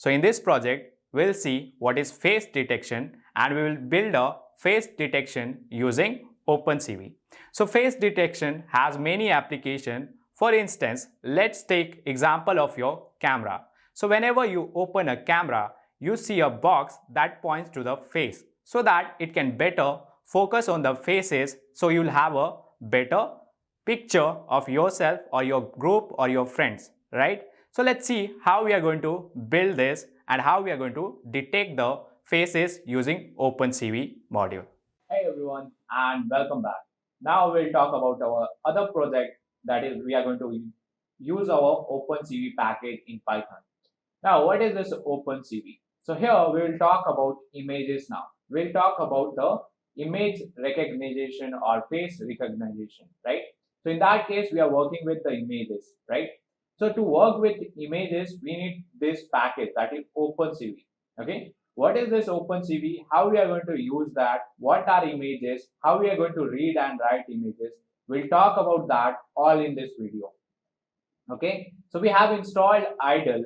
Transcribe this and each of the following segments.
So in this project, we'll see what is face detection and we will build a face detection using OpenCV. So face detection has many applications. For instance, let's take example of your camera. So whenever you open a camera, you see a box that points to the face so that it can better focus on the faces, so you'll have a better picture of yourself or your group or your friends, right? So let's see how we are going to build this and how we are going to detect the faces using OpenCV module. Hey everyone and welcome back. Now we'll talk about our other project, that is we are going to use our OpenCV package in Python. Now what is this OpenCV? So here we will talk about images now. We'll talk about the image recognition or face recognition, right? So in that case, we are working with the images, right? So to work with images, we need this package, that is OpenCV. Okay. What is this OpenCV? How we are going to use that? What are images? How we are going to read and write images? We'll talk about that all in this video. Okay. So we have installed idle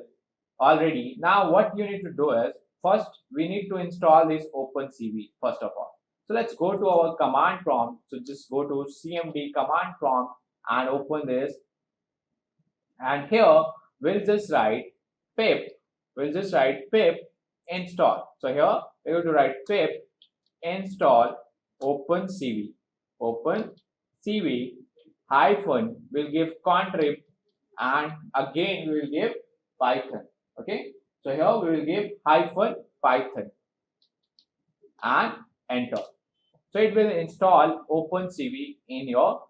already. Now what you need to do is, first we need to install this OpenCV first of all. So let's go to our command prompt. So just go to cmd command prompt and open this, and here we'll just write pip install. So here we're going to write pip install OpenCV hyphen, we'll give contrib, and again we will give Python. Okay, so here we will give hyphen Python and enter. So it will install OpenCV in your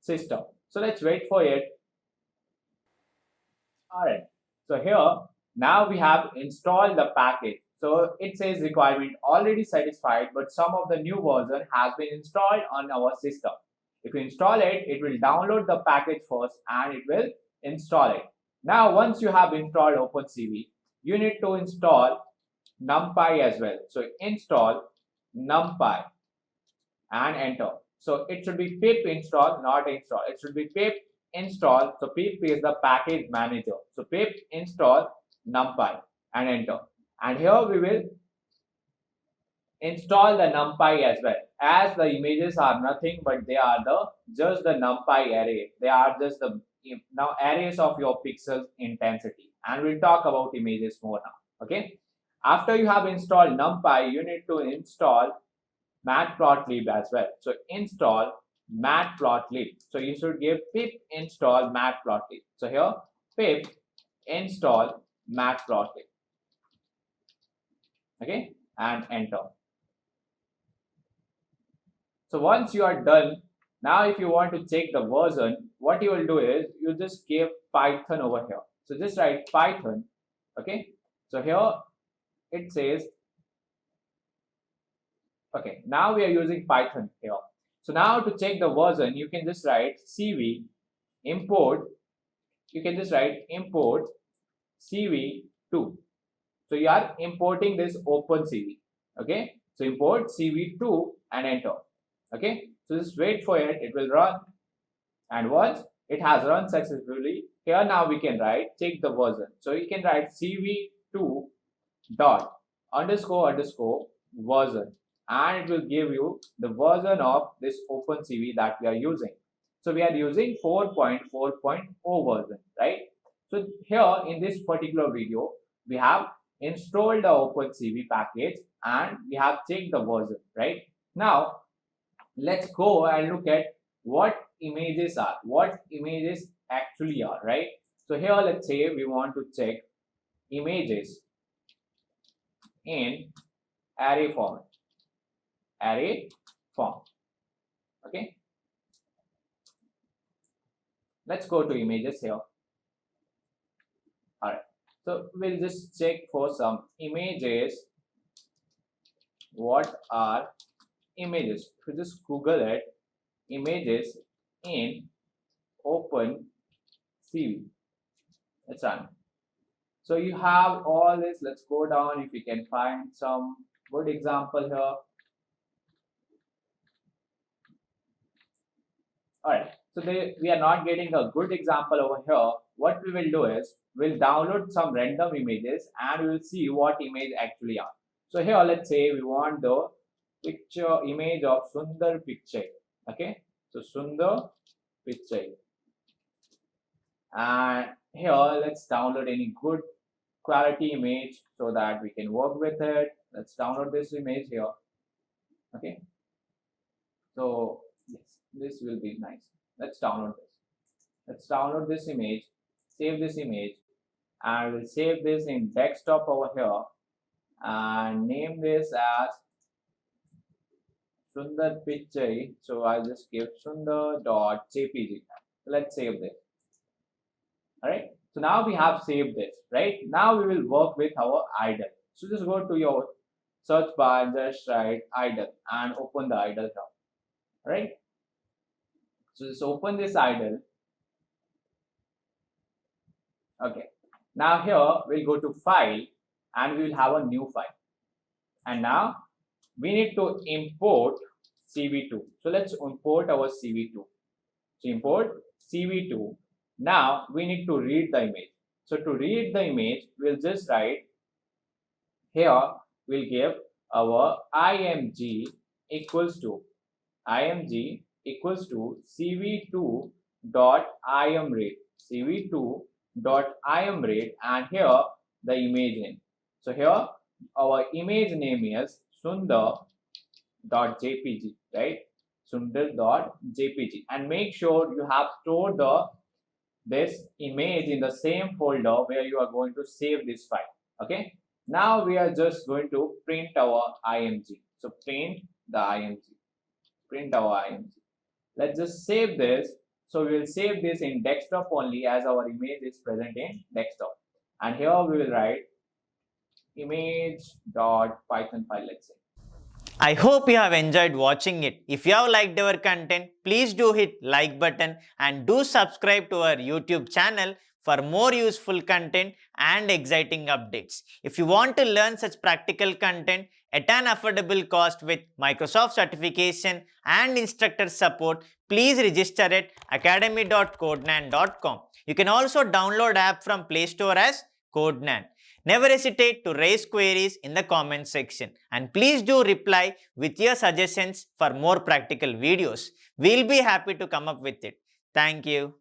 system. So let's wait for it. Alright, so here now we have installed the package. So it says requirement already satisfied, but some of the new version has been installed on our system. If you install it, it will download the package first and it will install it. Now once you have installed OpenCV, you need to install Numpy as well. So install Numpy and enter. So it should be pip install, not install. It should be pip install. So pip is the package manager. So pip install Numpy and enter. And here we will install the Numpy as well, as the images are nothing but they are just the Numpy array. They are just the now arrays of your pixel intensity, and we'll talk about images more now. Okay, after you have installed Numpy, you need to install Matplotlib as well. So install Matplotlib. So you should give pip install Matplotlib. So here pip install Matplotlib. Okay, and enter. So once you are done, now if you want to check the version, what you will do is you just give Python over here. So just write Python. Okay, so here it says, okay, now we are using Python here. So now to check the version, you can just write cv import. You can just write import cv2. So you are importing this OpenCV. Okay, so import cv2 and enter. Okay, so just wait for it, it will run, and once it has run successfully, here now we can write check the version. So you can write cv2 dot underscore version, and it will give you the version of this OpenCV that we are using. So we are using 4.4.0 version, right? So here in this particular video, we have installed the OpenCV package and we have checked the version, right? Now let's go and look at what images actually are, right? So here let's say we want to check images in array form. Okay, let's go to images here. All right, so we'll just check for some images. What are images? If you just Google it, images in OpenCV, let's run. So you have all this. Let's go down if you can find some good example here. All right, so we are not getting a good example over here. what we will do is we'll download some random images and we will see what image actually are. So here let's say we want the picture image of Sundar picture. Okay, so Sundar picture, and here let's download any good quality image so that we can work with it. Let's download this image here. Okay, so yes, this will be nice. Let's download this. Let's download this image, save this image, and we'll save this in desktop over here and name this as Sundar picture. So I'll just give sundar.jpg. Let's save this. Alright. So now we have saved this, right? Now we will work with our idle. So just go to your search bar, just write idle and open the idle now. Right? So just open this idle. Okay. Now here we'll go to file and we will have a new file. And now we need to import CV2. So let's import our CV2. So import CV2. Now we need to read the image. So to read the image, we'll just write here, we'll give our img equals to CV2 dot imread, CV2.imread, and here the image name. So here our image name is sundar.jpg, right? Sundar.jpg, and make sure you have stored this image in the same folder where you are going to save this file. Okay, now we are just going to print our img. So print our img. Let's just save this. So we will save this in desktop only, as our image is present in desktop, and here we will write image.python file, let's say. I hope you have enjoyed watching it. If you have liked our content, please do hit like button and do subscribe to our YouTube channel for more useful content and exciting updates. If you want to learn such practical content at an affordable cost with Microsoft certification and instructor support, please register at academy.codegnan.com. You can also download app from Play Store as Codegnan. Never hesitate to raise queries in the comment section, and please do reply with your suggestions for more practical videos. We'll be happy to come up with it. Thank you.